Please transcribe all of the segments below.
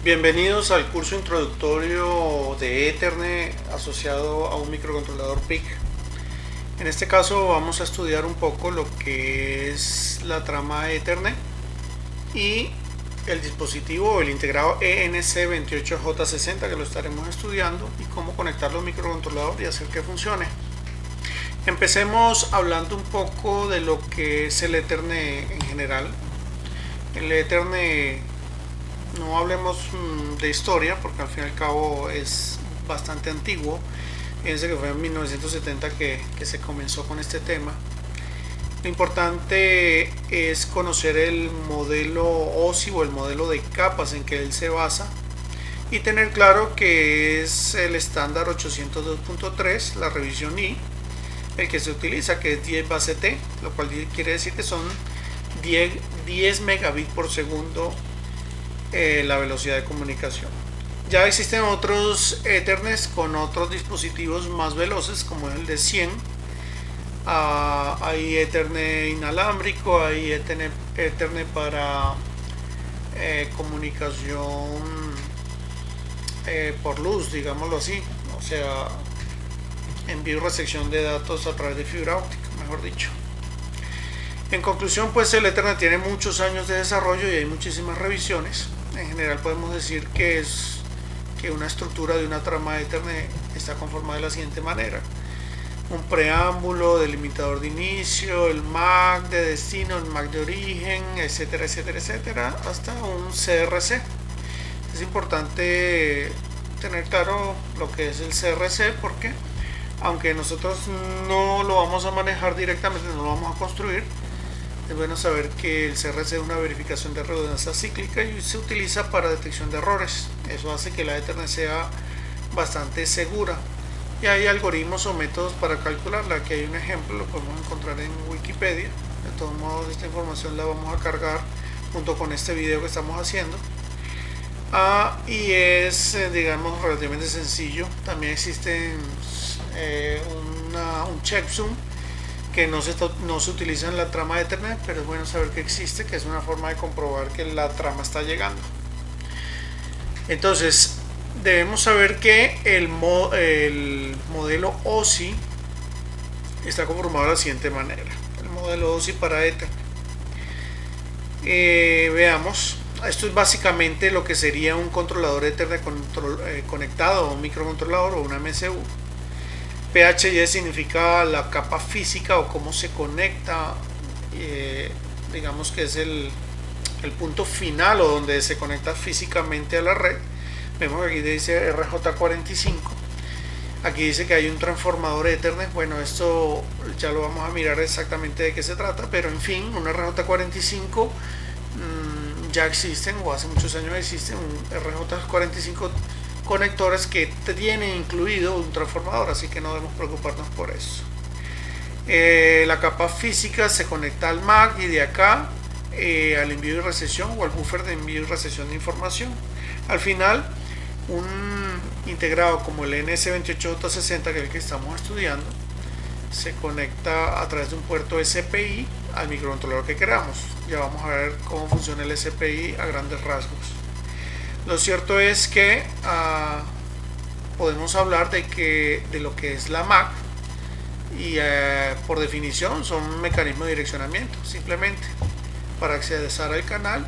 Bienvenidos al curso introductorio de Ethernet asociado a un microcontrolador PIC. En este caso vamos a estudiar un poco lo que es la trama Ethernet y el dispositivo, el integrado ENC28J60, que lo estaremos estudiando, y cómo conectarlo al microcontrolador y hacer que funcione. Empecemos hablando un poco de lo que es el Ethernet en general. El Ethernet, no hablemos de historia porque al fin y al cabo es bastante antiguo. Fíjense que fue en 1970 que se comenzó con este tema. Lo importante es conocer el modelo OSI o el modelo de capas en que él se basa y tener claro que es el estándar 802.3, la revisión I, el que se utiliza, que es 10 base T, lo cual quiere decir que son 10 megabits por segundo la velocidad de comunicación. Ya existen otros Ethernets con otros dispositivos más veloces, como el de 100. Hay Ethernet inalámbrico, hay Ethernet para comunicación por luz, digámoslo así, o sea, envío y recepción de datos a través de fibra óptica, mejor dicho. En conclusión, pues el Ethernet tiene muchos años de desarrollo y hay muchísimas revisiones. En general podemos decir que una estructura de una trama de Ethernet está conformada de la siguiente manera: un preámbulo, delimitador de inicio, el MAC de destino, el MAC de origen, etcétera, etcétera, etcétera, hasta un CRC. Es importante tener claro lo que es el CRC porque aunque nosotros no lo vamos a manejar directamente, no lo vamos a construir, es bueno saber que el CRC es una verificación de redundancia cíclica y se utiliza para detección de errores. Eso hace que la Ethernet sea bastante segura. Y hay algoritmos o métodos para calcularla. Aquí hay un ejemplo, lo podemos encontrar en Wikipedia. De todos modos, esta información la vamos a cargar junto con este video que estamos haciendo. Y es, digamos, relativamente sencillo. También existe un checksum que no se utiliza en la trama de Ethernet, pero es bueno saber que existe, que es una forma de comprobar que la trama está llegando. Entonces, debemos saber que el modelo OSI está conformado de la siguiente manera. El modelo OSI para Ethernet. Veamos, esto es básicamente lo que sería un controlador Ethernet conectado a un microcontrolador o una MCU. PHY significa la capa física o cómo se conecta, digamos que es el punto final o donde se conecta físicamente a la red. Vemos que aquí dice RJ45, aquí dice que hay un transformador Ethernet. Bueno, esto ya lo vamos a mirar exactamente de qué se trata, pero en fin, un RJ45 ya existen, o hace muchos años existen un RJ45 conectores que tienen incluido un transformador, así que no debemos preocuparnos por eso. La capa física se conecta al MAC y de acá al envío y recepción o al buffer de envío y recepción de información. Al final, un integrado como el NS28J60, que es el que estamos estudiando, se conecta a través de un puerto SPI al microcontrolador que queramos. Ya vamos a ver cómo funciona el SPI a grandes rasgos. Lo cierto es que podemos hablar de lo que es la MAC y por definición son mecanismos de direccionamiento, simplemente para acceder al canal.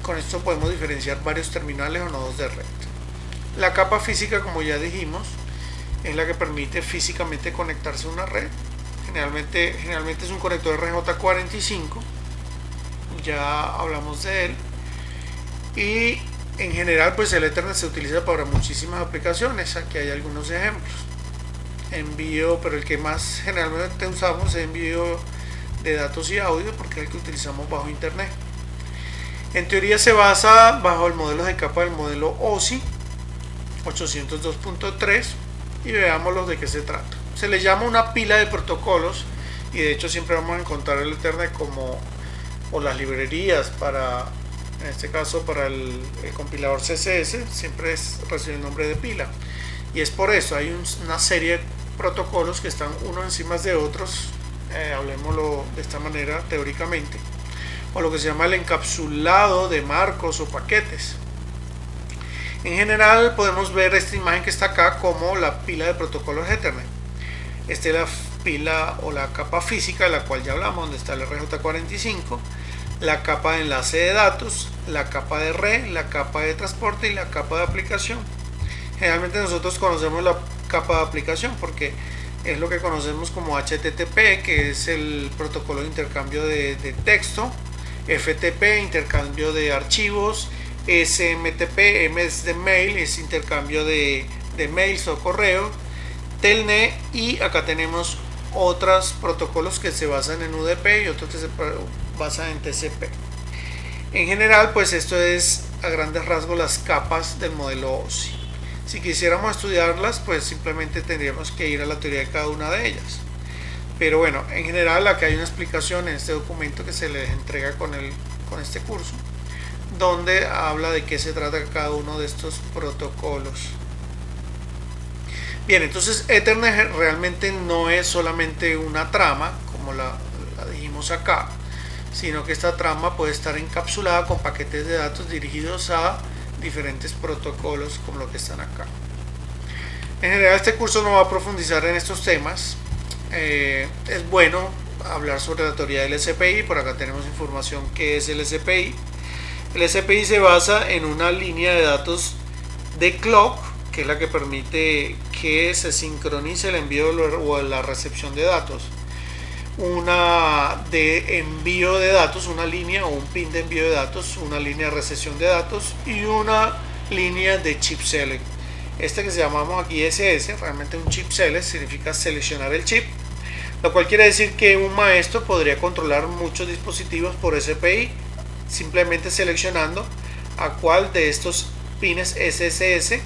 Con esto podemos diferenciar varios terminales o nodos de red. La capa física, como ya dijimos, es la que permite físicamente conectarse a una red. Generalmente es un conector RJ45, ya hablamos de él. Y en general, pues el Ethernet se utiliza para muchísimas aplicaciones. Aquí hay algunos ejemplos. Envío, pero el que más generalmente usamos es envío de datos y audio, porque es el que utilizamos bajo internet. En teoría se basa bajo el modelo de capa del modelo OSI 802.3 y veamos de qué se trata. Se le llama una pila de protocolos y de hecho siempre vamos a encontrar el Ethernet o las librerías para, en este caso para el compilador CSS, siempre recibe el nombre de pila, y es por eso hay una serie de protocolos que están unos encima de otros, hablemoslo de esta manera teóricamente, o lo que se llama el encapsulado de marcos o paquetes. En general podemos ver esta imagen que está acá como la pila de protocolos Ethernet. Esta es la pila o la capa física de la cual ya hablamos, donde está el RJ45, la capa de enlace de datos, la capa de red, la capa de transporte y la capa de aplicación. Generalmente nosotros conocemos la capa de aplicación porque es lo que conocemos como HTTP, que es el protocolo de intercambio de texto, FTP, intercambio de archivos, SMTP, M es de mail, es intercambio de mails o correo, Telnet, y acá tenemos otros protocolos que se basan en UDP y otros que se basan en TCP. En general, pues esto es a grandes rasgos las capas del modelo OSI. Si quisiéramos estudiarlas, pues simplemente tendríamos que ir a la teoría de cada una de ellas. Pero bueno, en general acá hay una explicación en este documento que se les entrega con este curso, donde habla de qué se trata cada uno de estos protocolos. Bien, entonces Ethernet realmente no es solamente una trama, como la dijimos acá, sino que esta trama puede estar encapsulada con paquetes de datos dirigidos a diferentes protocolos como lo que están acá. En general este curso no va a profundizar en estos temas. Es bueno hablar sobre la teoría del SPI. Por acá tenemos información que es el SPI. El SPI se basa en una línea de datos de clock, que es la que permite que se sincronice el envío o la recepción de datos. Una de envío de datos, una línea o un pin de envío de datos, una línea de recepción de datos y una línea de chip select. Este que se llamamos aquí SS, realmente un chip select significa seleccionar el chip, lo cual quiere decir que un maestro podría controlar muchos dispositivos por SPI simplemente seleccionando a cuál de estos pines SSS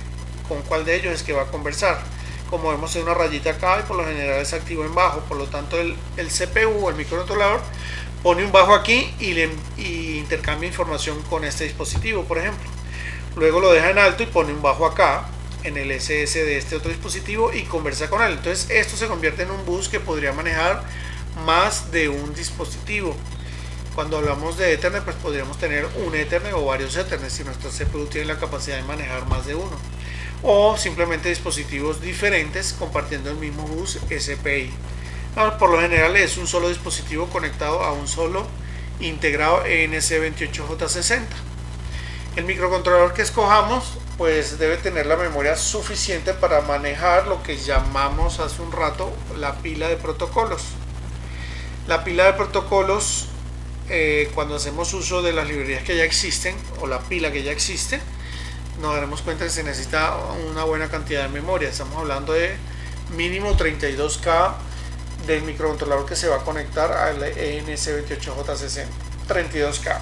con cuál de ellos es que va a conversar. Como vemos en una rayita acá, y por lo general es activo en bajo, por lo tanto el CPU o el microcontrolador pone un bajo aquí y intercambia información con este dispositivo, por ejemplo. Luego lo deja en alto y pone un bajo acá en el SS de este otro dispositivo y conversa con él. Entonces esto se convierte en un bus que podría manejar más de un dispositivo. Cuando hablamos de Ethernet, pues podríamos tener un Ethernet o varios Ethernet si nuestro CPU tiene la capacidad de manejar más de uno, o simplemente dispositivos diferentes compartiendo el mismo bus SPI. Por lo general es un solo dispositivo conectado a un solo integrado ENC28J60. El microcontrolador que escojamos pues debe tener la memoria suficiente para manejar lo que llamamos hace un rato la pila de protocolos. La pila de protocolos, cuando hacemos uso de las librerías que ya existen o la pila que ya existe, nos daremos cuenta que se necesita una buena cantidad de memoria. Estamos hablando de mínimo 32K del microcontrolador que se va a conectar al ENC28J60. 32K.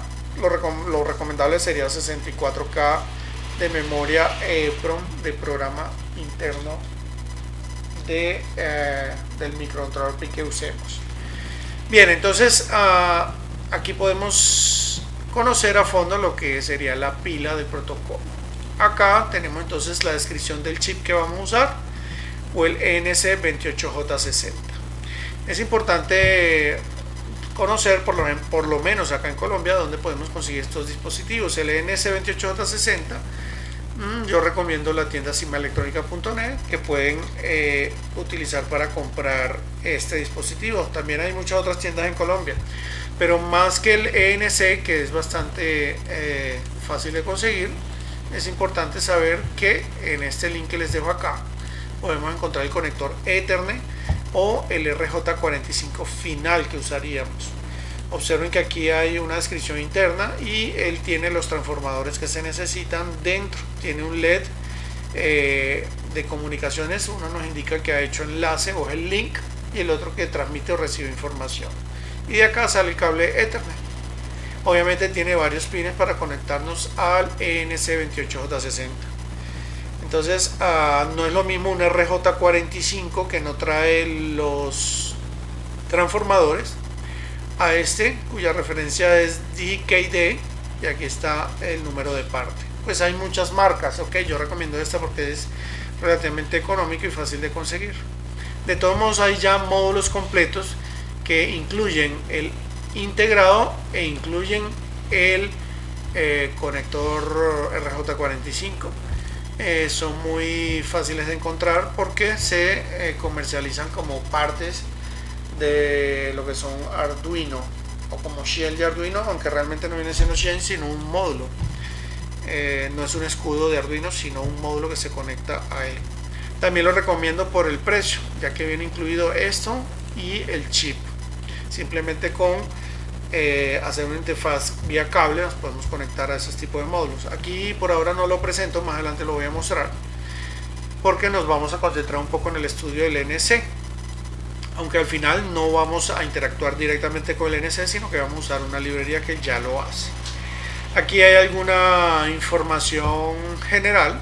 Lo recomendable sería 64K de memoria EEPROM de programa interno del microcontrolador que usemos. Bien, entonces aquí podemos conocer a fondo lo que sería la pila del protocolo. Acá tenemos entonces la descripción del chip que vamos a usar, o el ENC28J60. Es importante conocer, por lo menos acá en Colombia, dónde podemos conseguir estos dispositivos. El ENC28J60, yo recomiendo la tienda simaelectronica.net, que pueden utilizar para comprar este dispositivo. También hay muchas otras tiendas en Colombia, pero más que el ENC, que es bastante fácil de conseguir, es importante saber que en este link que les dejo acá podemos encontrar el conector Ethernet o el RJ45 final que usaríamos. Observen que aquí hay una descripción interna y él tiene los transformadores que se necesitan dentro. Tiene un LED de comunicaciones, uno nos indica que ha hecho enlace o es el link, y el otro que transmite o recibe información. Y de acá sale el cable Ethernet. Obviamente tiene varios pines para conectarnos al ENC28J60. Entonces no es lo mismo un RJ45 que no trae los transformadores a este, cuya referencia es DKD, y aquí está el número de parte. Pues hay muchas marcas, ok, yo recomiendo esta porque es relativamente económico y fácil de conseguir. De todos modos hay ya módulos completos que incluyen el integrado e incluyen el conector RJ45. son muy fáciles de encontrar porque se comercializan como partes de lo que son Arduino o como shell de Arduino, aunque realmente no viene siendo shell sino un módulo. No es un escudo de Arduino sino un módulo que se conecta a él. También lo recomiendo por el precio, ya que viene incluido esto y el chip. Simplemente con hacer una interfaz vía cable nos podemos conectar a esos tipos de módulos. Aquí por ahora no lo presento, más adelante lo voy a mostrar, porque nos vamos a concentrar un poco en el estudio del NC, aunque al final no vamos a interactuar directamente con el NC, sino que vamos a usar una librería que ya lo hace. Aquí hay alguna información general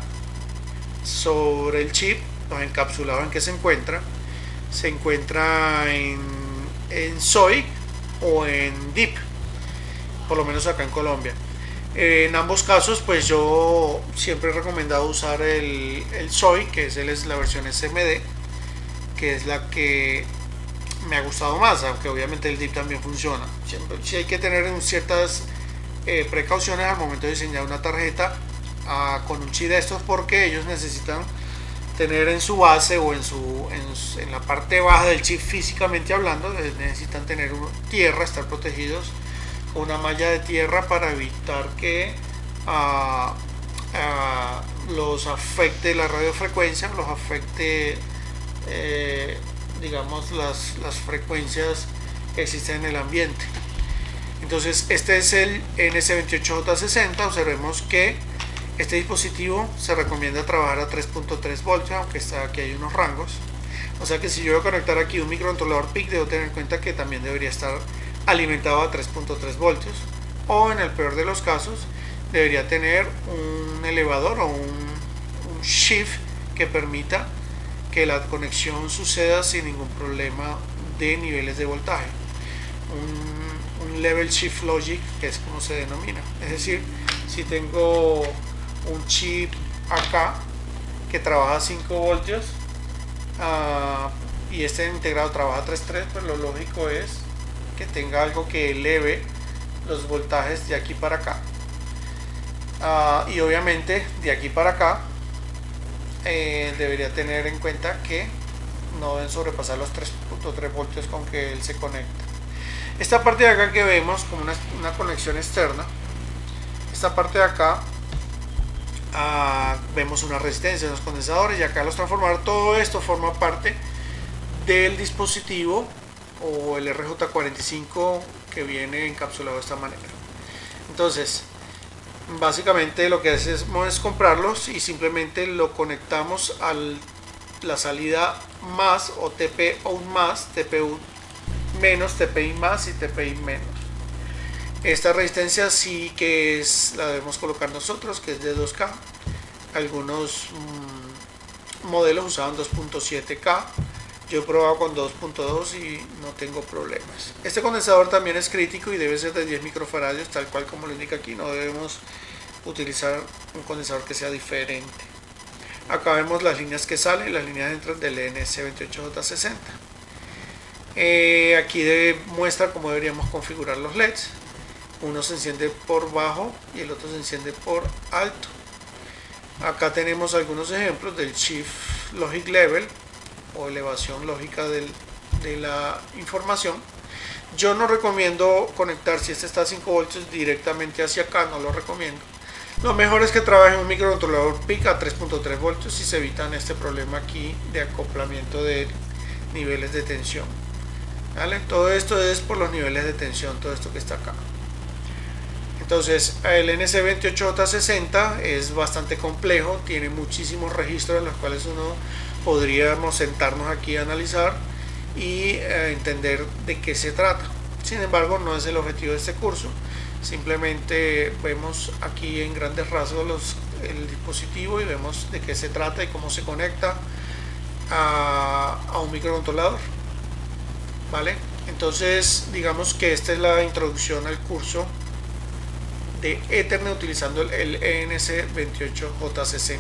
sobre el chip, los encapsulados en que se encuentra. Se encuentra en SOIC o en DIP, por lo menos acá en Colombia. En ambos casos, pues yo siempre he recomendado usar el SOIC, que es la versión SMD, que es la que me ha gustado más, aunque obviamente el DIP también funciona. Siempre sí hay que tener ciertas precauciones al momento de diseñar una tarjeta con un chip de estos, porque ellos necesitan tener en su base o en la parte baja del chip, físicamente hablando, necesitan tener tierra, estar protegidos con una malla de tierra para evitar que los afecte la radiofrecuencia, los afecte digamos las frecuencias que existen en el ambiente. Entonces este es el NS28J60. Observemos que este dispositivo se recomienda trabajar a 3.3 voltios, aunque aquí hay unos rangos. O sea que si yo voy a conectar aquí un microcontrolador PIC, debo tener en cuenta que también debería estar alimentado a 3.3 voltios. O en el peor de los casos, debería tener un elevador o un shift que permita que la conexión suceda sin ningún problema de niveles de voltaje. Un level shift logic, que es como se denomina. Es decir, si tengo un chip acá que trabaja a 5 voltios y este integrado trabaja a 3.3, pues lo lógico es que tenga algo que eleve los voltajes de aquí para acá, y obviamente de aquí para acá debería tener en cuenta que no deben sobrepasar los 3.3 voltios con que él se conecta. Esta parte de acá que vemos como una conexión externa, esta parte de acá vemos una resistencia, unos condensadores y acá los transformadores. Todo esto forma parte del dispositivo o el RJ45 que viene encapsulado de esta manera. Entonces básicamente lo que hacemos es comprarlos y simplemente lo conectamos a la salida más o TP out más, TPU menos, TPI más y TPI menos. Esta resistencia sí que la debemos colocar nosotros, que es de 2K. Algunos modelos usaban 2.7K. Yo he probado con 2.2 y no tengo problemas. Este condensador también es crítico y debe ser de 10 microfaradios, tal cual como lo indica aquí. No debemos utilizar un condensador que sea diferente. Acá vemos las líneas que salen, las líneas entran del NS28J60. Aquí muestra cómo deberíamos configurar los LEDs. Uno se enciende por bajo y el otro se enciende por alto. Acá tenemos algunos ejemplos del Shift Logic Level o elevación lógica de la información. Yo no recomiendo conectar, si este está a 5 voltios, directamente hacia acá, no lo recomiendo. Lo mejor es que trabaje un microcontrolador PIC a 3.3 voltios y se evitan este problema aquí de acoplamiento de niveles de tensión. ¿Vale? Todo esto es por los niveles de tensión, todo esto que está acá. Entonces el NS28J60 es bastante complejo, tiene muchísimos registros en los cuales podríamos sentarnos aquí a analizar y entender de qué se trata. Sin embargo, no es el objetivo de este curso. Simplemente vemos aquí en grandes rasgos el dispositivo y vemos de qué se trata y cómo se conecta a un microcontrolador. ¿Vale? Entonces digamos que esta es la introducción al curso de Ethernet utilizando el ENS28J60.